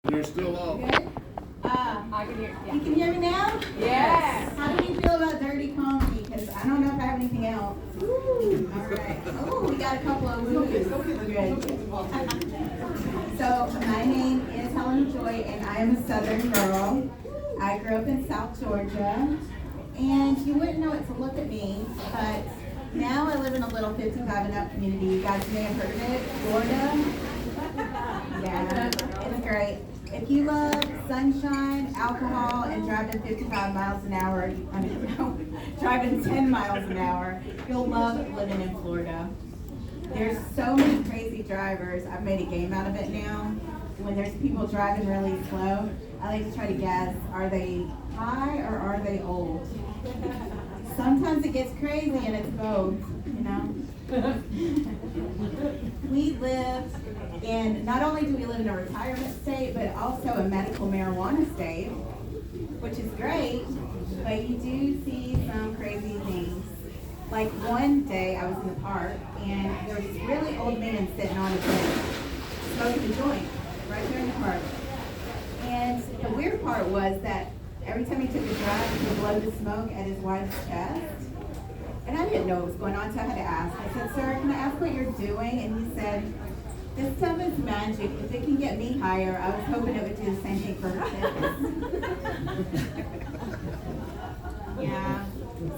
You're still off. Good? I can hear. You can hear me now? Yes. How do you feel about dirty comedy? Because I don't know if I have anything else. Ooh, all right. Oh, we got a couple of woos. Good. So, my name is Helen Joy, and I am a Southern girl. I grew up in South Georgia, and you wouldn't know it to look at me, but now I live in a little 55 and up community. You guys may have heard of it, Florida. Yeah, it's great. If you love sunshine, alcohol, and driving 55 miles an hour, driving 10 miles an hour, you'll love living in Florida. There's so many crazy drivers. I've made a game out of it now. When there's people driving really slow, I like to try to guess, are they high or are they old? Sometimes it gets crazy and it's both, you know? We live in, not only do we live in a retirement state, but also a medical marijuana state, which is great, but you do see some crazy things. Like one day I was in the park and there was this really old man sitting on a bench, smoking a joint right there in the park. And the weird part was that every time he took a drag, he would blow the smoke at his wife's chest. And I didn't know what was going on, so I had to ask. I said, "Sir, can I ask what you're doing?" And he said, "This stuff is magic. If it can get me higher, I was hoping it would do the same thing for her kids." Yeah.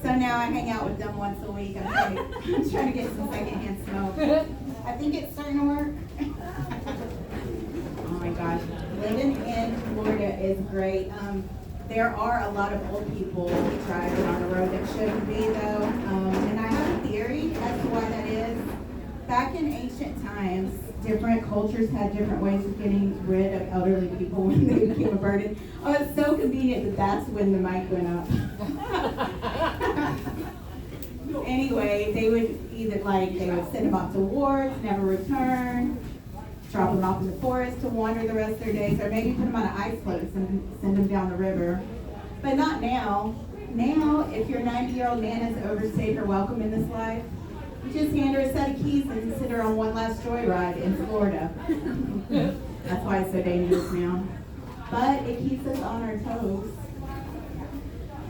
So now I hang out with them once a week. I'm trying to get some secondhand smoke. I think it's starting to work. Oh my gosh. Living in Florida is great. There are a lot of old people driving on the road that shouldn't be, though. And I have a theory as to why that is. Back in ancient times, different cultures had different ways of getting rid of elderly people when they became a burden. Oh, it's so convenient that that's when the mic went up. Anyway, they would they would send them off to wars, never return, drop them off in the forest to wander the rest of their days, or maybe put them on an ice float and send them down the river. But not now. Now, if your 90-year-old man has overstayed her welcome in this life, you just hand her a set of keys and send her on one last joyride in Florida. That's why it's so dangerous now. But it keeps us on our toes.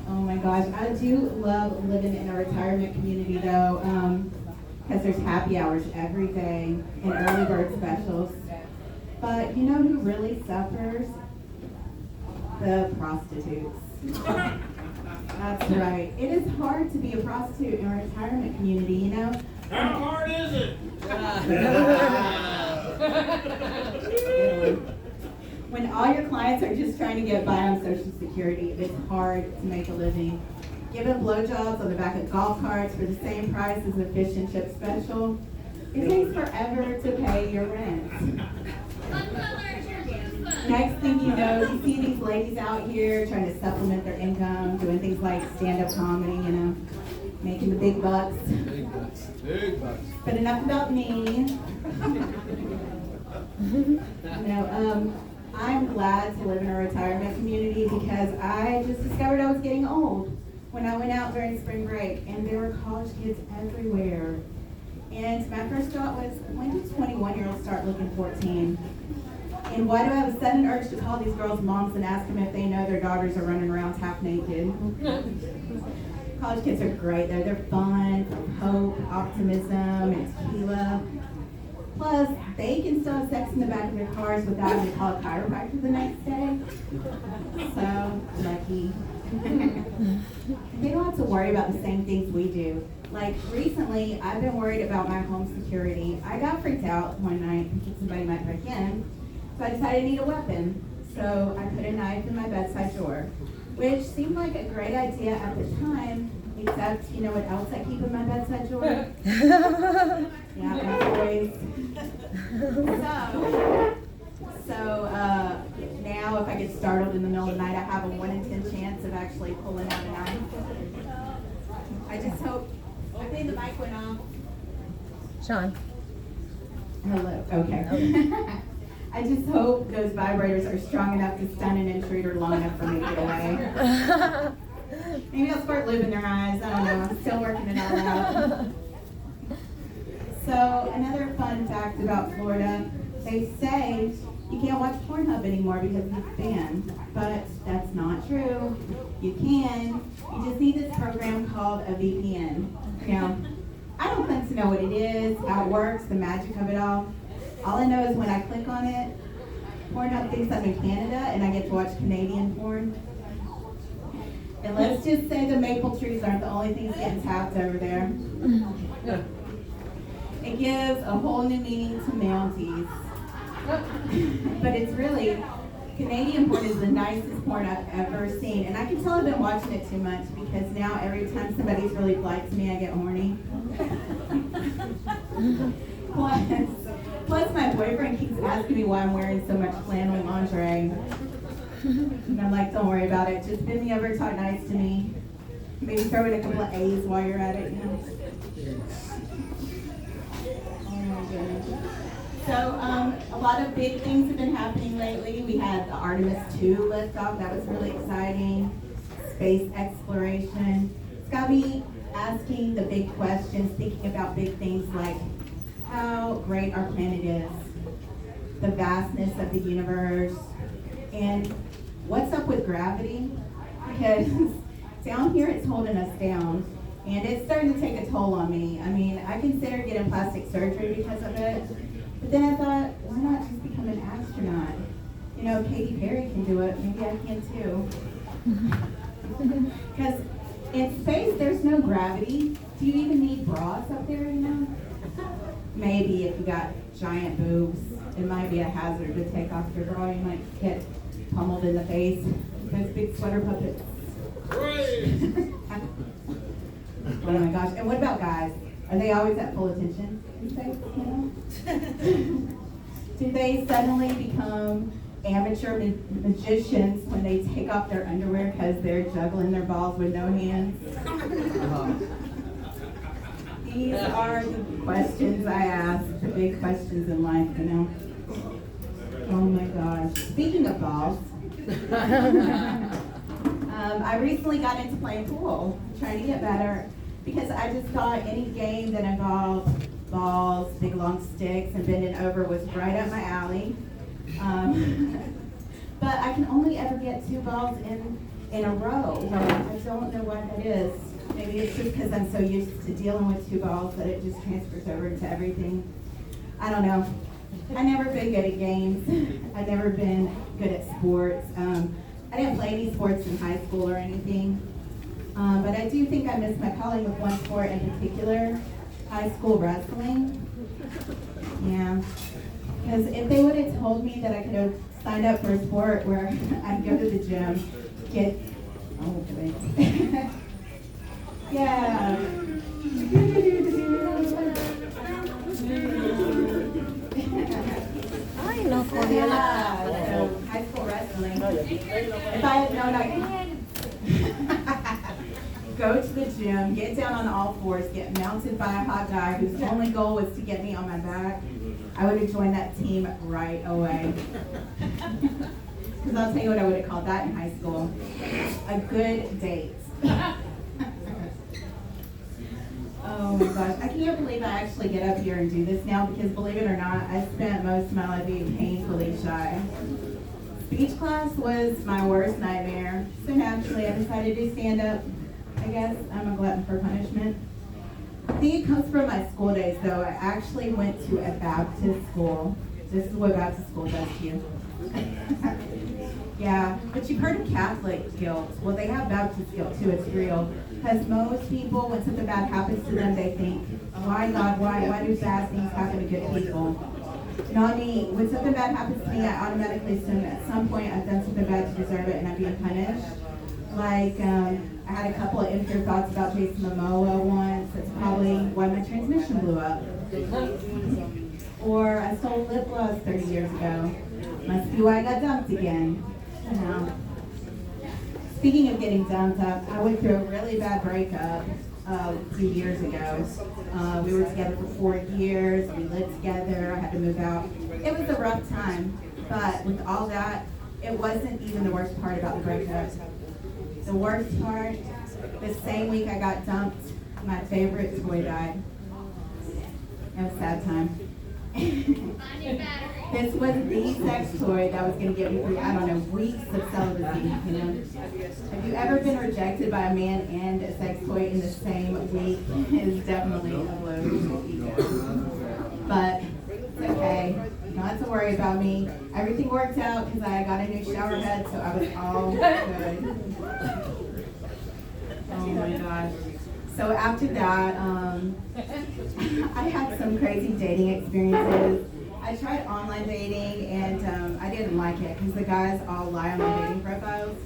Oh my gosh, I do love living in a retirement community though, because there's happy hours every day and early bird specials. But you know who really suffers? The prostitutes. That's right. It is hard to be a prostitute in a retirement community, you know? How hard is it? When all your clients are just trying to get by on Social Security, it's hard to make a living. Giving blowjobs on the back of golf carts for the same price as a fish and chip special, it takes forever to pay your rent. Next thing you know, you see these ladies out here trying to supplement their income, doing things like stand-up comedy, you know, making the big bucks. Big bucks. Big bucks. But enough about me. I'm glad to live in a retirement community because I just discovered I was getting old when I went out during spring break, and there were college kids everywhere. And my first thought was, when do 21-year-olds start looking 14? And why do I have a sudden urge to call these girls moms and ask them if they know their daughters are running around half naked? College kids are great though. They're fun, hope, optimism, and tequila. Plus, they can still have sex in the back of their cars without having to call a chiropractor the next day. So, lucky. They don't have to worry about the same things we do. Like, recently, I've been worried about my home security. I got freaked out one night thinking somebody might break in, so I decided I need a weapon. So I put a knife in my bedside drawer, which seemed like a great idea at the time, except, you know what else I keep in my bedside drawer? Yeah, my toys. So now if I get startled in the middle of the night, I have a 1 in 10 chance of actually pulling out a knife. I just hope, I think the mic went off. Sean. Hello, okay. I just hope those vibrators are strong enough to stun an intruder long enough for me to get away. Maybe I'll squirt lube in their eyes, I don't know, I'm still working it all out. So another fun fact about Florida, they say you can't watch Pornhub anymore because it's banned. But that's not true. You can. You just need this program called a VPN. Now, I don't claim to know what it is, how it works, the magic of it all. All I know is when I click on it, Pornhub thinks I'm in Canada and I get to watch Canadian porn. And let's just say the maple trees aren't the only things getting tapped over there. It gives a whole new meaning to Mounties. But it's really, Canadian porn is the nicest porn I've ever seen. And I can tell I've been watching it too much because now every time somebody's really polite to me, I get horny. Plus my boyfriend keeps asking me why I'm wearing so much flannel lingerie. And I'm like, don't worry about it. Just bend me over, talk nice to me. Maybe throw in a couple of A's while you're at it, you know. Oh my goodness. So a lot of big things have been happening lately. We had the Artemis 2 liftoff. That was really exciting. Space exploration. It's got me asking the big questions, thinking about big things like how great our planet is, the vastness of the universe, and what's up with gravity? Because down here it's holding us down, and it's starting to take a toll on me. I mean, I considered getting plastic surgery because of it, but then I thought, why not just become an astronaut? You know, Katy Perry can do it, maybe I can too. Because in space there's no gravity. Do you even need bras up there, you know? Maybe if you got giant boobs, it might be a hazard to take off your bra. You might get pummeled in the face with those big sweater puppets. Oh my gosh. And what about guys? Are they always at full attention in space, you know? Do they suddenly become amateur magicians when they take off their underwear because they're juggling their balls with no hands? These are the questions I ask, the big questions in life, you know? Oh my gosh. Speaking of balls, I recently got into playing pool, trying to get better, because I just thought any game that involved balls, big long sticks, and bending over was right up my alley. But I can only ever get 2 balls in a row. I don't know what that is. Maybe it's just because I'm so used to dealing with 2 balls that it just transfers over into everything. I don't know. I've never been good at games. I've never been good at sports. I didn't play any sports in high school or anything. But I do think I missed my calling with one sport in particular, high school wrestling. Yeah. Because if they would have told me that I could have signed up for a sport where I'd go to the gym, get, oh wait. Yeah. Ay, no, Yeah, so high school wrestling. If I had known I could go to the gym, get down on all fours, get mounted by a hot guy whose only goal was to get me on my back, I would have joined that team right away. Because I'll tell you what I would have called that in high school. A good date. Oh my gosh, I can't believe I actually get up here and do this now because believe it or not, I spent most of my life being painfully shy. Speech class was my worst nightmare, so naturally I decided to stand up. I guess I'm a glutton for punishment. I think it comes from my school days though. I actually went to a Baptist school. This is what Baptist school does to you. Yeah, but you've heard of Catholic guilt. Well, they have Baptist guilt too, it's real. Because most people, when something bad happens to them, they think, why God, why do bad things happen to good people? Not me. When something bad happens to me, I automatically assume at some point I've done something bad to deserve it and I'm being punished. Like, I had a couple of impure thoughts about Jason Momoa once. That's probably why my transmission blew up. Or I stole lip gloss 30 years ago. Must be why I got dumped again. You know. Speaking of getting dumped up, I went through a really bad breakup a few years ago. We were together for 4 years. We lived together. I had to move out. It was a rough time, but with all that, it wasn't even the worst part about the breakup. The worst part, the same week I got dumped, my favorite toy died. It was a sad time. This was the sex toy that was going to get me through, I don't know, weeks of celibacy, you know. Have you ever been rejected by a man and a sex toy in the same week? It is definitely a blow to the ego. But it's okay. Not to worry about me. Everything worked out because I got a new shower head, so I was all good. Oh my gosh. So after that, I had some crazy dating experiences. I tried online dating and I didn't like it because the guys all lie on their dating profiles.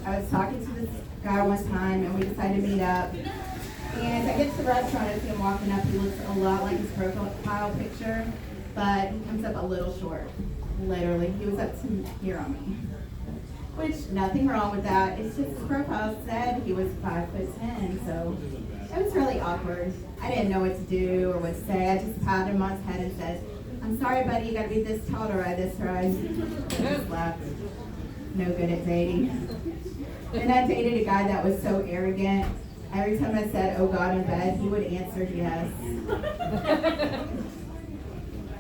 I was talking to this guy one time and we decided to meet up. And I get to the restaurant, I see him walking up. He looks a lot like his profile picture, but he comes up a little short. Literally, he was up to here on me. Which, nothing wrong with that. It's just his profile said he was 5'10", so it was really awkward. I didn't know what to do or what to say. I just patted him on his head and said, "I'm sorry, buddy, you gotta be this tall to ride this ride." I just laughed. No good at dating. Then I dated a guy that was so arrogant. Every time I said, "Oh God," in bed, he would answer yes.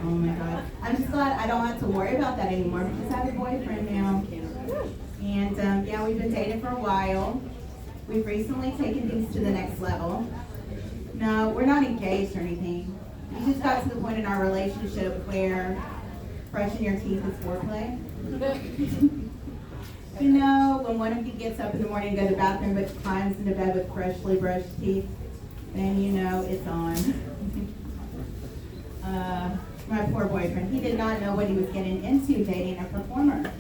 Oh my God. I'm just glad I don't have to worry about that anymore because I have a boyfriend now. And yeah, we've been dating for a while. We've recently taken things to the next level. No, we're not engaged or anything. We just got to the point in our relationship where brushing your teeth is foreplay. You know, when one of you gets up in the morning and goes to the bathroom but climbs into bed with freshly brushed teeth, then you know it's on. My poor boyfriend, he did not know what he was getting into dating a performer.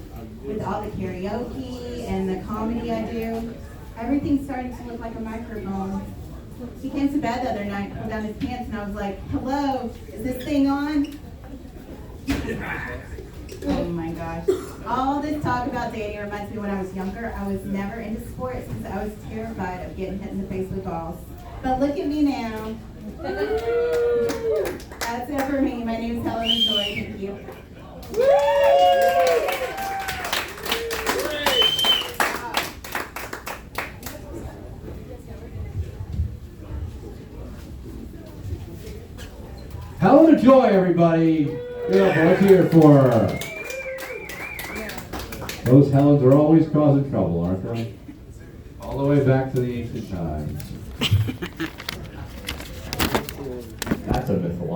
With all the karaoke and the comedy I do, everything's starting to look like a microphone. He came to bed the other night, pulled down his pants, and I was like, "Hello, is this thing on?" Oh my gosh. All this talk about dating reminds me when I was younger, I was never into sports because I was terrified of getting hit in the face with balls. But look at me now. That's it for me. My name is Helen Joy. Thank you. Helen of Joy, everybody. Give up, let's hear it for her. Those Helens are always causing trouble, aren't they? All the way back to the ancient times. That's a mythology.